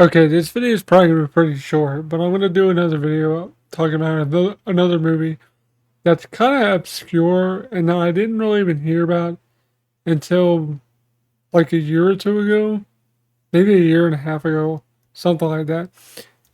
Okay, this video is probably going to be pretty short, but I'm going to do another video talking about another movie that's kind of obscure and that I didn't really even hear about until like a year or two ago, maybe a year and a half ago, something like that.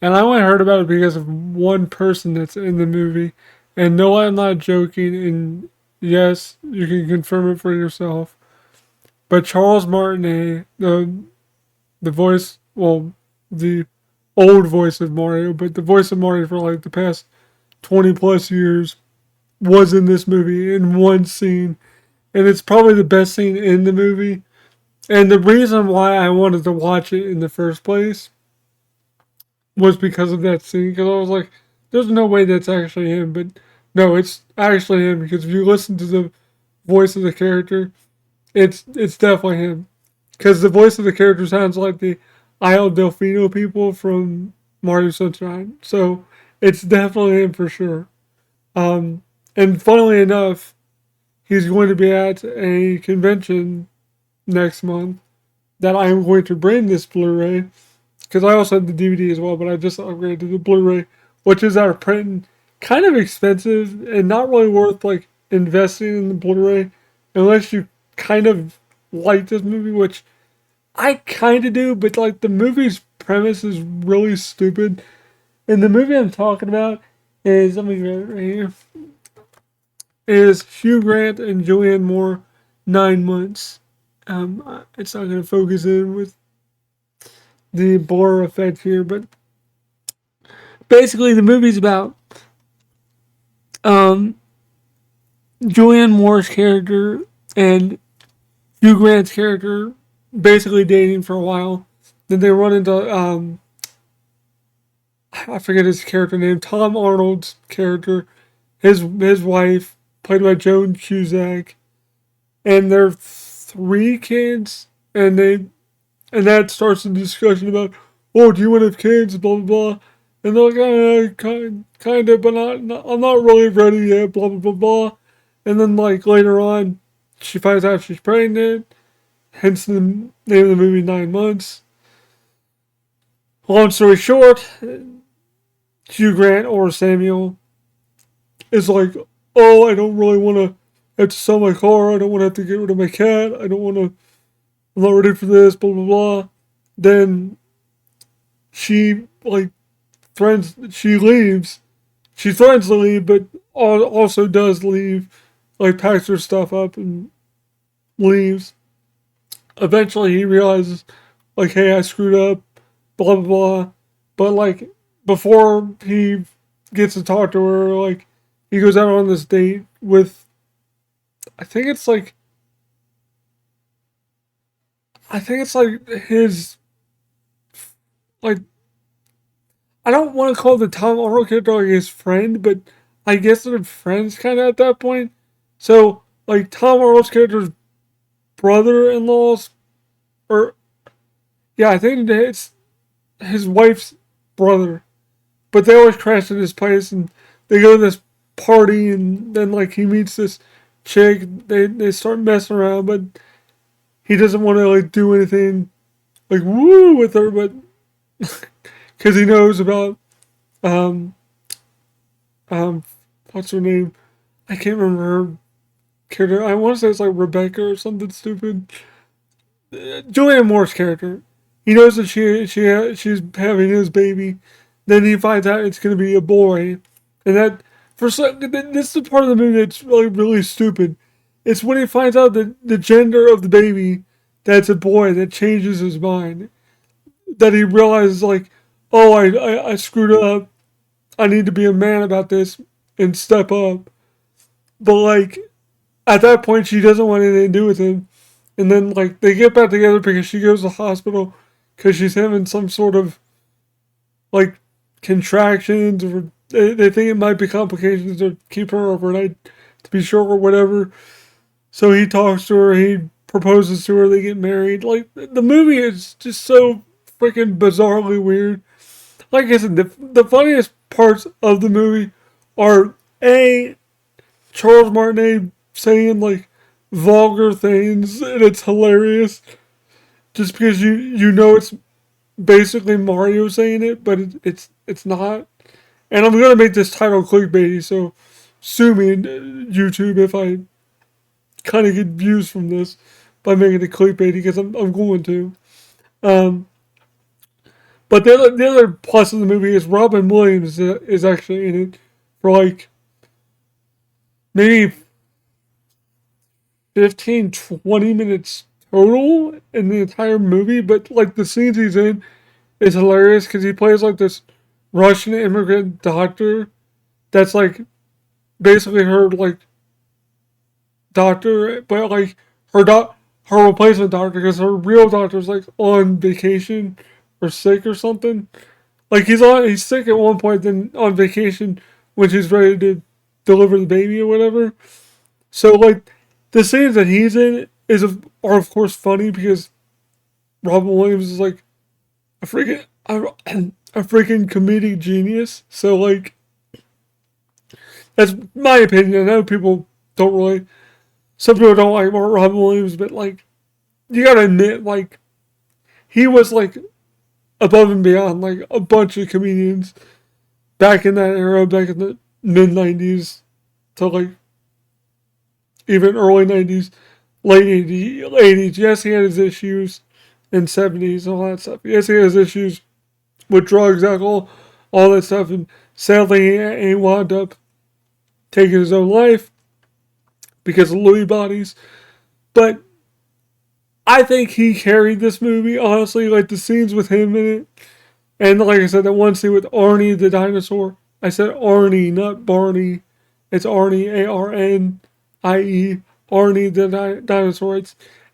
And I only heard about it because of one person that's in the movie. And no, I'm not joking. And yes, you can confirm it for yourself. But Charles Martinet, the voice, well, the old voice of Mario, but the voice of Mario for like the past 20 plus years was in this movie in one scene. And it's probably the best scene in the movie. And the reason why I wanted to watch it in the first place was because of that scene. Because I was like, there's no way that's actually him. But no, it's actually him. Because if you listen to the voice of the character, it's definitely him. Because the voice of the character sounds like the Isle Delfino people from Mario Sunshine. So it's definitely him for sure. Um, and funnily enough, he's going to be at a convention next month that I am going to bring this Blu-ray because I also have the DVD as well, but I just upgraded to the Blu-ray, which is our print. Kind of expensive and not really worth like investing in the Blu-ray unless you kind of like this movie, which I kind of do, but like the movie's premise is really stupid. And the movie I'm talking about is, let me get it right here, is Hugh Grant and Julianne Moore, 9 months. It's not going to focus in with the blur effect here, but basically the movie's about um, Julianne Moore's character and Hugh Grant's character basically dating for a while. Then they run into I forget his character name, Tom Arnold's character, his wife, played by Joan Cusack, and their three kids, and that starts the discussion about, oh, do you want to have kids, blah blah blah, and they're like, kind of, but I'm not really ready yet, blah blah blah blah, and then like later on, she finds out she's pregnant, hence the name of the movie 9 months. Long story short, Hugh Grant or Samuel is like, oh, I don't really want to have to sell my car. I don't want to have to get rid of my cat. I don't want to. I'm not ready for this. Blah blah blah. Then she like threatens. She leaves. She threatens to leave, but also does leave. Like packs her stuff up and leaves. Eventually, he realizes, like, hey, I screwed up. Blah blah blah. But like before he gets to talk to her, like he goes out on this date with, I think it's like I think it's like his, like, I don't want to call the Tom Arnold character like his friend, but I guess they're friends kind of at that point. So like Tom Arnold's character's brother-in-law's, or yeah, I think it's his wife's brother. But they always crash at his place and they go to this party and then like he meets this chick. They start messing around, but he doesn't want to like do anything like woo with her, but because he knows about um um what's her name? I can't remember her character. I want to say it's like Rebecca or something stupid. Julianne Moore's character. He knows that she's having his baby. Then he finds out it's going to be a boy, and that for some this is the part of the movie that's really stupid. It's when he finds out the gender of the baby that's a boy that changes his mind. That he realizes like, oh, I screwed up. I need to be a man about this and step up. But like at that point, she doesn't want anything to do with him. And then like they get back together because she goes to the hospital because she's having some sort of like contractions, or they think it might be complications or keep her overnight to be sure or whatever. So he talks to her, he proposes to her, they get married. Like the movie is just so freaking bizarrely weird. Like I said, the funniest parts of the movie are a Charles Martinet saying like vulgar things, and it's hilarious. Just because you know it's basically Mario saying it, but it's not. And I'm gonna make this title clickbaity, so sue me YouTube if I kind of get views from this by making it clickbaity because I'm going to. Um, but the other plus of the movie is Robin Williams is actually in it for like maybe 15, 20 minutes total in the entire movie. But like the scenes he's in is hilarious because he plays like this Russian immigrant doctor that's like basically her like doctor, but like her replacement doctor because her real doctor's like on vacation or sick or something. Like he's sick at one point, then on vacation when she's ready to deliver the baby or whatever. So like the scenes that he's in are of course funny because Robin Williams is like a freaking a freaking comedic genius. So like that's my opinion. I know people don't really. Some people don't like Robin Williams, but like you gotta admit, like he was like above and beyond like a bunch of comedians back in that era, back in the mid 90s to like even early 90s, late 80s. Yes, he had his issues in 70s and all that stuff. Yes, he had his issues with drugs, alcohol, all that stuff, and sadly he wound up taking his own life because of Lewy bodies. But I think he carried this movie, honestly, like the scenes with him in it. And like I said, that one scene with Arnie the dinosaur. I said Arnie, not Barney. It's Arnie, Arnie, Arnie the dinosaur.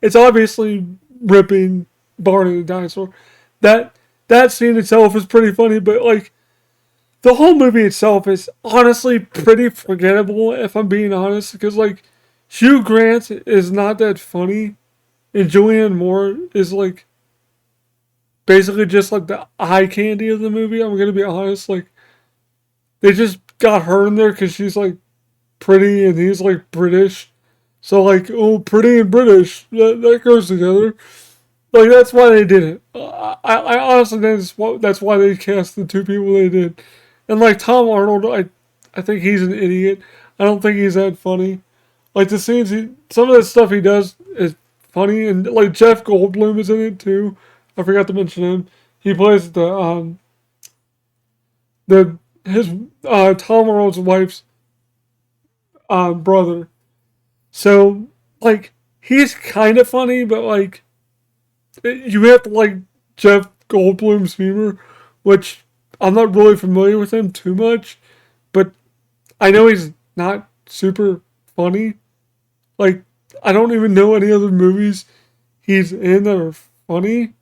It's obviously ripping Barney the dinosaur. That that scene itself is pretty funny, but like the whole movie itself is honestly pretty forgettable if I'm being honest. Because like Hugh Grant is not that funny, and Julianne Moore is like basically just like the eye candy of the movie. I'm gonna be honest, like they just got her in there because she's like pretty and he's like British. So like, oh, pretty and British, that goes together. Like that's why they did it. I honestly think that's why they cast the two people they did. And like Tom Arnold, I think he's an idiot. I don't think he's that funny. Like the scenes, some of the stuff he does is funny, and like Jeff Goldblum is in it too. I forgot to mention him. He plays the his Tom Arnold's wife's brother. So like he's kind of funny, but like you have to like Jeff Goldblum's humor, which I'm not really familiar with him too much, but I know he's not super funny. Like I don't even know any other movies he's in that are funny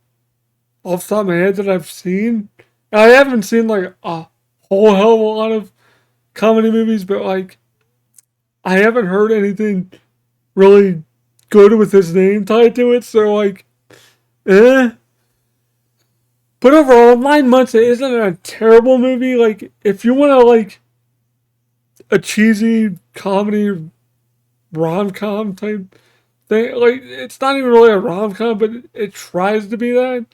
off the top of my head that I've seen. And I haven't seen like a whole hell of a lot of comedy movies, but like I haven't heard anything really good with his name tied to it. So like, eh. But overall, 9 Months isn't a terrible movie. Like if you want to like a cheesy comedy rom com type thing, like it's not even really a rom com, but it tries to be that.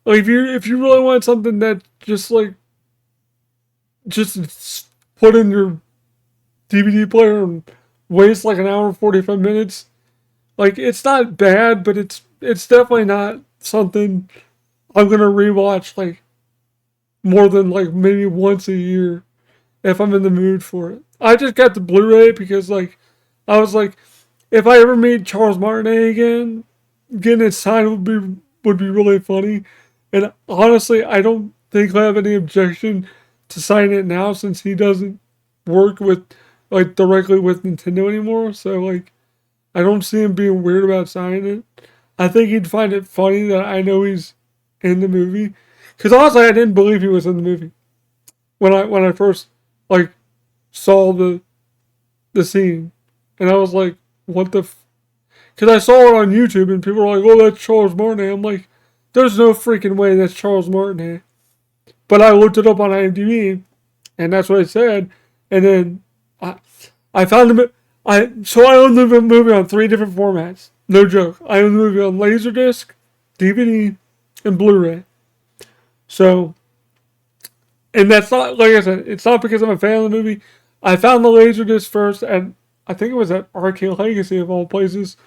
Like if you really want something that just like just put in your DVD player and waste like an hour and 45 minutes, like it's not bad, but it's definitely not something I'm gonna rewatch like more than like maybe once a year if I'm in the mood for it. I just got the Blu-ray because like I was like, if I ever meet Charles Martinet again, getting it signed would be really funny. And honestly, I don't think I have any objection to sign it now since he doesn't work with like directly with Nintendo anymore. So like I don't see him being weird about signing it. I think he'd find it funny that I know he's in the movie. Cause honestly I didn't believe he was in the movie when I first like saw the scene. And I was like, what the because I saw it on YouTube and people were like, oh, that's Charles Martinet. I'm like, there's no freaking way that's Charles Martinet. But I looked it up on IMDb, and that's what it said. And then I found the I own the movie on 3 different formats. No joke. I own the movie on Laserdisc, DVD, and Blu-ray. So, and that's not, like I said, it's not because I'm a fan of the movie. I found the Laserdisc first, and I think it was at Arcade Legacy of all places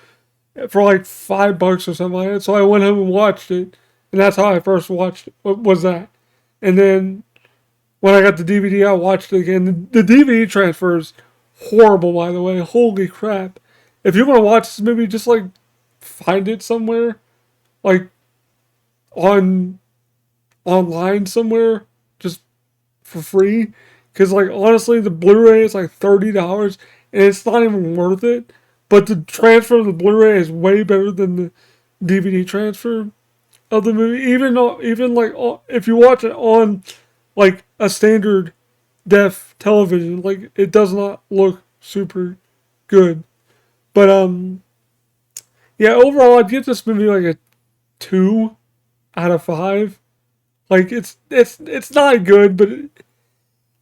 for like $5 or something like that. So I went home and watched it, and that's how I first watched it. Was that? And then when I got the DVD, I watched it again. The DVD transfer is horrible, by the way. Holy crap! If you want to watch this movie, just like find it somewhere, like on online somewhere, just for free. Because like honestly, the Blu-ray is like $30, and it's not even worth it. But the transfer of the Blu-ray is way better than the DVD transfer of the movie. Even like if you watch it on like a standard def television, like it does not look super good. But yeah, overall I'd give this movie like a 2 out of 5. Like it's not good, but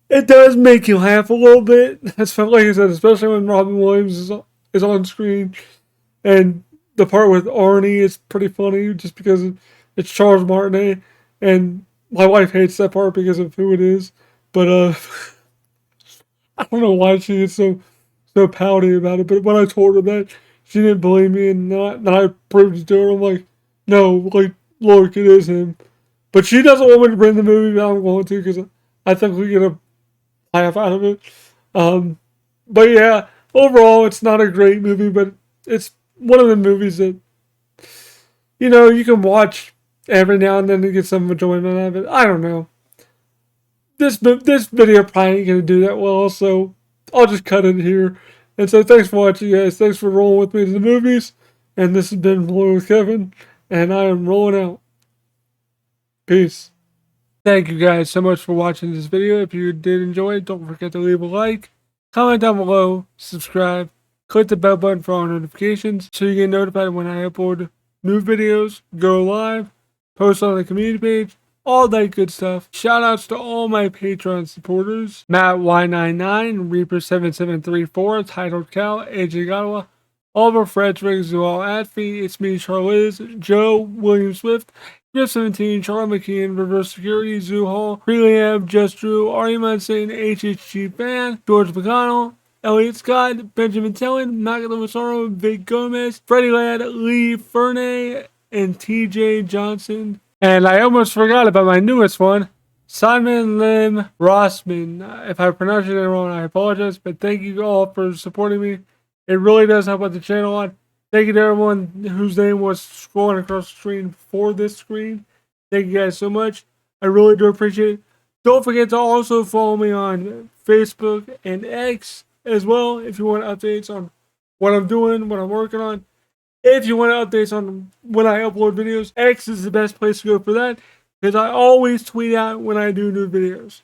it does make you laugh a little bit. That's like I said, especially when Robin Williams is on screen, and the part with Arnie is pretty funny just because it's Charles Martinet, and my wife hates that part because of who it is. But I don't know why she is so pouty about it. But when I told her that, she didn't believe me, and then I proved it to her. I'm like, no, like look, it is him. But she doesn't want me to bring the movie, but I'm going to because I think we get a laugh out of it. Um, but yeah, overall, it's not a great movie, but it's one of the movies that you can watch every now and then to get some enjoyment out of it. I don't know. This video probably ain't gonna do that well, so I'll just cut it here. And so thanks for watching, guys. Thanks for rolling with me to the movies. And this has been Rolling with Kevin, and I am rolling out. Peace. Thank you guys so much for watching this video. If you did enjoy it, don't forget to leave a like, comment down below, subscribe, click the bell button for all notifications so you get notified when I upload new videos, go live, post on the community page, all that good stuff. Shout outs to all my Patreon supporters: Matt Y99, Reaper7734, Titled Cal, AJ Gadawa, Oliver Frederick, Zual Atfi, It's Me, Charlize, Joe, William Swift, Griff 17, Charlie McKeon, Reverse Security, Zoo Hall, Preliab, Just Drew, Ari Munson, HHG Fan, George McConnell, Elliot Scott, Benjamin Tellen, Magdalene Massaro, Vic Gomez, Freddie Ladd, Lee Fernay, and TJ Johnson. And I almost forgot about my newest one, Simon Lim Rossman. If I pronounced it wrong, I apologize, but thank you all for supporting me. It really does help out the channel a lot. Thank you to everyone whose name was scrolling across the screen for this screen. Thank you guys so much. I really do appreciate it. Don't forget to also follow me on Facebook and X as well if you want updates on what I'm doing, what I'm working on. If you want updates on when I upload videos, X is the best place to go for that because I always tweet out when I do new videos.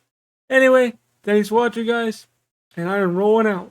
Anyway, thanks for watching, guys, and I am rolling out.